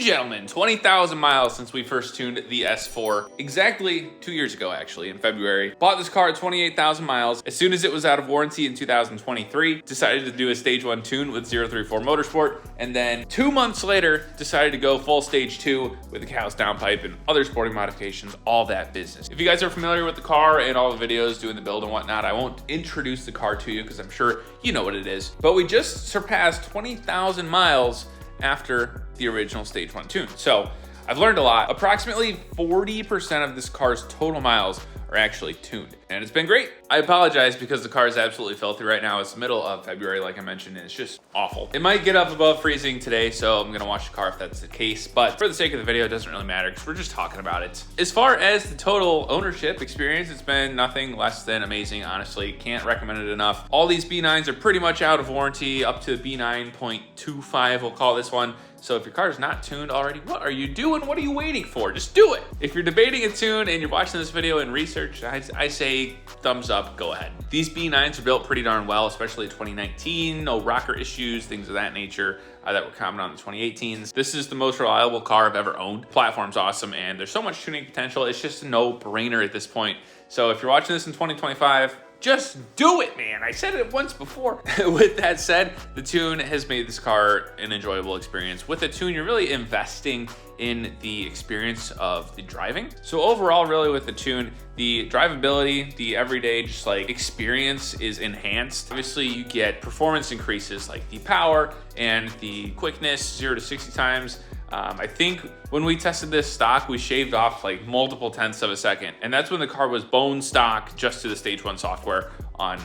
and gentlemen, 20,000 miles since we first tuned the S4. Exactly 2 years ago, actually, in February. Bought this car at 28,000 miles. As soon as it was out of warranty in 2023, decided to do a stage 1 tune with 034 Motorsport. And then 2 months later, decided to go full stage 2 with the callus downpipe and other sporting modifications, all that business. If you guys are familiar with the car and all the videos doing the build and whatnot, I won't introduce the car to you because I'm sure you know what it is. But we just surpassed 20,000 miles after the original stage 1 tune. So I've learned a lot. Approximately 40% of this car's total miles are actually tuned, and it's been great. I apologize because the car is absolutely filthy right now. It's the middle of February, like I mentioned, and it's just awful. It might get up above freezing today, so I'm gonna wash the car if that's the case, but for the sake of the video, it doesn't really matter because we're just talking about it. As far as the total ownership experience, it's been nothing less than amazing, honestly. Can't recommend it enough. All these B9s are pretty much out of warranty, up to B9.25, we'll call this one. So if your car is not tuned already, what are you doing? What are you waiting for? Just do it. If you're debating a tune and you're watching this video in research, I say thumbs up, go ahead. These B9s are built pretty darn well, especially 2019, no rocker issues, things of that nature that were common on the 2018s. This is the most reliable car I've ever owned. Platform's awesome, and there's so much tuning potential. It's just a no-brainer at this point. So if you're watching this in 2025, just do it, man. I said it once before. With that said, the tune has made this car an enjoyable experience. With the tune, you're really investing in the experience of the driving. So overall, really with the tune, the drivability, the everyday just like experience is enhanced. Obviously, you get performance increases like the power and the quickness, 0 to 60 times. I think when we tested this stock, we shaved off like multiple tenths of a second. And that's when the car was bone stock just to the stage 1 software on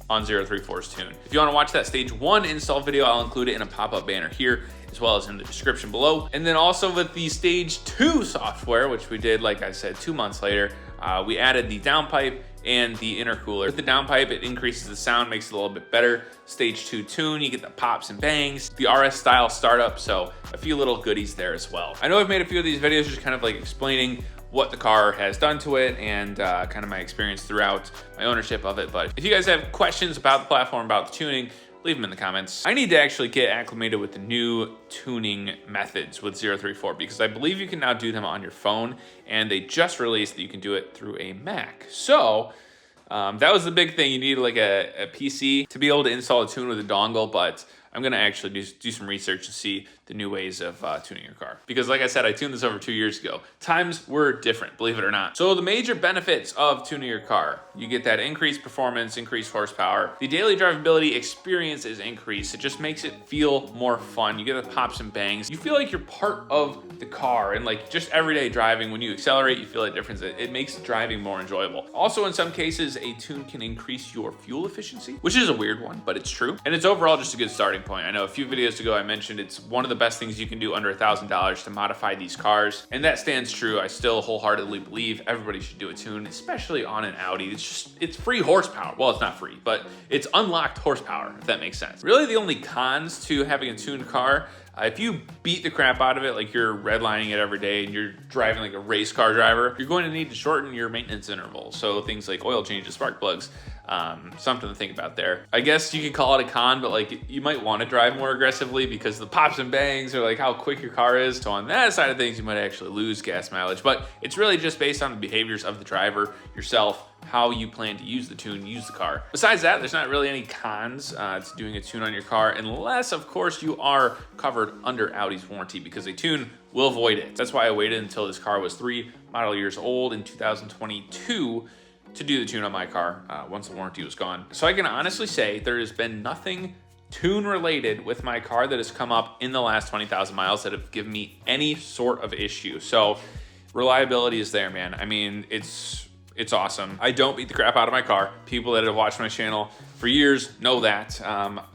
034's tune. If you want to watch that stage 1 install video, I'll include it in a pop-up banner here, as well as in the description below. And then also with the stage 2 software, which we did, like I said, 2 months later, we added the downpipe and the intercooler. With the downpipe, it increases the sound, makes it a little bit better. Stage 2 tune, you get the pops and bangs, the RS style startup, so a few little goodies there as well. I know I've made a few of these videos just kind of like explaining what the car has done to it and kind of my experience throughout my ownership of it. But if you guys have questions about the platform, about the tuning, leave them in the comments. I need to actually get acclimated with the new tuning methods with 034 because I believe you can now do them on your phone, and they just released that you can do it through a Mac. So that was the big thing. You need like a PC to be able to install a tune with a dongle, but I'm gonna actually do some research and see the new ways of tuning your car. Because like I said, I tuned this over 2 years ago. Times were different, believe it or not. So the major benefits of tuning your car, you get that increased performance, increased horsepower. The daily drivability experience is increased. It just makes it feel more fun. You get the pops and bangs. You feel like you're part of the car, and like just everyday driving, when you accelerate, you feel that difference. It makes driving more enjoyable. Also, in some cases, a tune can increase your fuel efficiency, which is a weird one, but it's true. And it's overall just a good starting point. I know a few videos ago I mentioned it's one of the best things you can do under $1,000 to modify these cars, and that stands true. I still wholeheartedly believe everybody should do a tune, especially on an Audi. It's free horsepower. Well, it's not free, but it's unlocked horsepower, if that makes sense. Really, the only cons to having a tuned car, if you beat the crap out of it, like you're redlining it every day and you're driving like a race car driver, you're going to need to shorten your maintenance interval. So things like oil changes, spark plugs, something to think about there. I guess you could call it a con, but like you might want to drive more aggressively because the pops and bangs are like how quick your car is. So on that side of things, you might actually lose gas mileage, but it's really just based on the behaviors of the driver, yourself, how you plan to use the tune, use the car. Besides that, there's not really any cons to doing a tune on your car, unless of course you are covered under Audi's warranty, because a tune will void it. That's why I waited until this car was 3 model years old in 2022 to do the tune on my car once the warranty was gone. So I can honestly say there has been nothing tune related with my car that has come up in the last 20,000 miles that have given me any sort of issue. So reliability is there, man. I mean, it's awesome. I don't beat the crap out of my car. People that have watched my channel for years know that.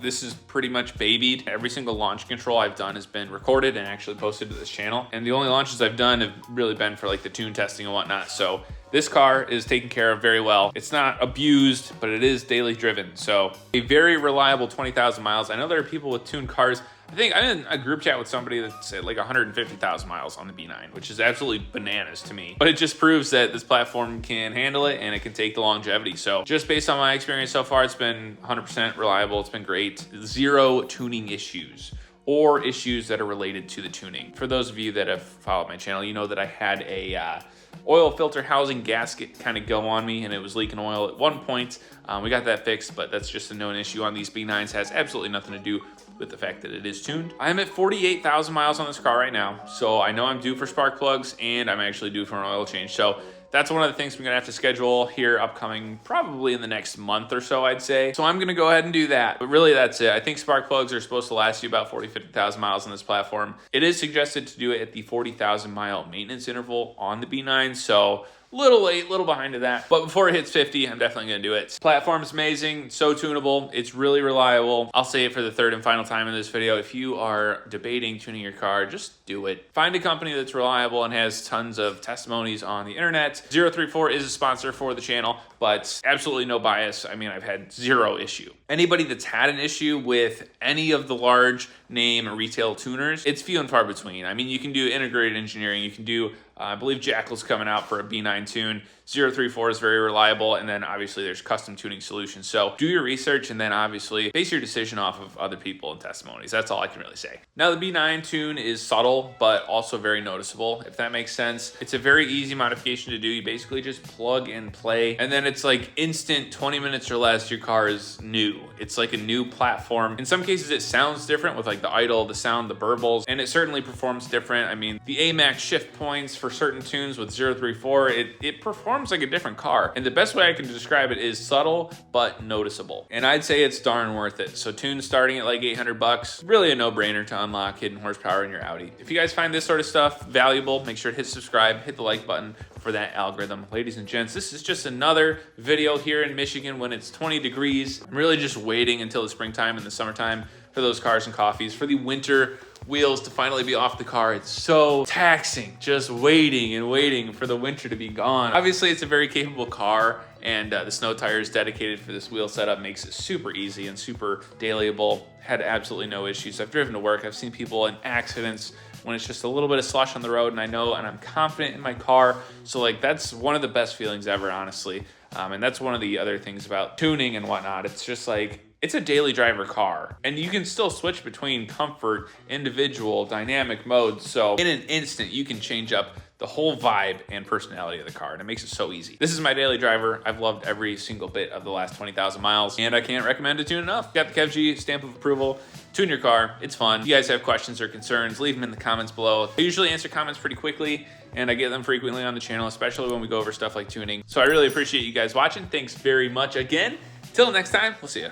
This is pretty much babied. Every single launch control I've done has been recorded and actually posted to this channel. And the only launches I've done have really been for like the tune testing and whatnot. So this car is taken care of very well. It's not abused, but it is daily driven. So a very reliable 20,000 miles. I know there are people with tuned cars. I think I'm in a group chat with somebody that's at like 150,000 miles on the B9, which is absolutely bananas to me. But it just proves that this platform can handle it and it can take the longevity. So just based on my experience so far, it's been 100% reliable. It's been great. 0 tuning issues or issues that are related to the tuning. For those of you that have followed my channel, you know that I had a oil filter housing gasket kind of go on me and it was leaking oil at one point. We got that fixed, but that's just a known issue on these B9s. Has absolutely nothing to do with the fact that it is tuned. I'm at 48,000 miles on this car right now, so I know I'm due for spark plugs and I'm actually due for an oil change. So that's one of the things we're gonna have to schedule here upcoming, probably in the next month or so, I'd say. So I'm gonna go ahead and do that. But really, that's it. I think spark plugs are supposed to last you about 40, 50,000 miles on this platform. It is suggested to do it at the 40,000 mile maintenance interval on the B9, so little late, little behind to that. But before it hits 50, I'm definitely gonna do it. Platform's amazing, so tunable, it's really reliable. I'll say it for the third and final time in this video. If you are debating tuning your car, just do it. Find a company that's reliable and has tons of testimonies on the internet. 034 is a sponsor for the channel, but absolutely no bias. I mean, I've had zero issue. Anybody that's had an issue with any of the large name retail tuners, it's few and far between. I mean, you can do integrated engineering, you can do I believe Jackal's coming out for a B9 tune. 034 is very reliable, and then obviously there's custom tuning solutions. So do your research and then obviously base your decision off of other people and testimonies. That's all I can really say. Now, the B9 tune is subtle, but also very noticeable, if that makes sense. It's a very easy modification to do. You basically just plug and play, and then it's like instant 20 minutes or less, your car is new. It's like a new platform. In some cases, it sounds different with like the idle, the sound, the burbles, and it certainly performs different. I mean, the AMAX shift points for certain tunes with 034, it performs like a different car. And the best way I can describe it is subtle, but noticeable. And I'd say it's darn worth it. So tunes starting at like 800 bucks, really a no-brainer to unlock hidden horsepower in your Audi. If you guys find this sort of stuff valuable, make sure to hit subscribe, hit the like button for that algorithm. Ladies and gents, this is just another video here in Michigan when it's 20 degrees. I'm really just waiting until the springtime and the summertime for those cars and coffees, for the winter wheels to finally be off the car. It's so taxing just waiting and waiting for the winter to be gone. Obviously, it's a very capable car, and the snow tires dedicated for this wheel setup makes it super easy and super dailyable. Had absolutely no issues. I've driven to work. I've seen people in accidents when it's just a little bit of slush on the road, and I know and I'm confident in my car. So like, that's one of the best feelings ever, honestly. And that's one of the other things about tuning and whatnot. It's just like, it's a daily driver car, and you can still switch between comfort, individual, dynamic modes. So in an instant, you can change up the whole vibe and personality of the car, and it makes it so easy. This is my daily driver. I've loved every single bit of the last 20,000 miles, and I can't recommend it to you enough. Got the KevG stamp of approval. Tune your car. It's fun. If you guys have questions or concerns, leave them in the comments below. I usually answer comments pretty quickly, and I get them frequently on the channel, especially when we go over stuff like tuning. So I really appreciate you guys watching. Thanks very much again. Till next time, we'll see ya.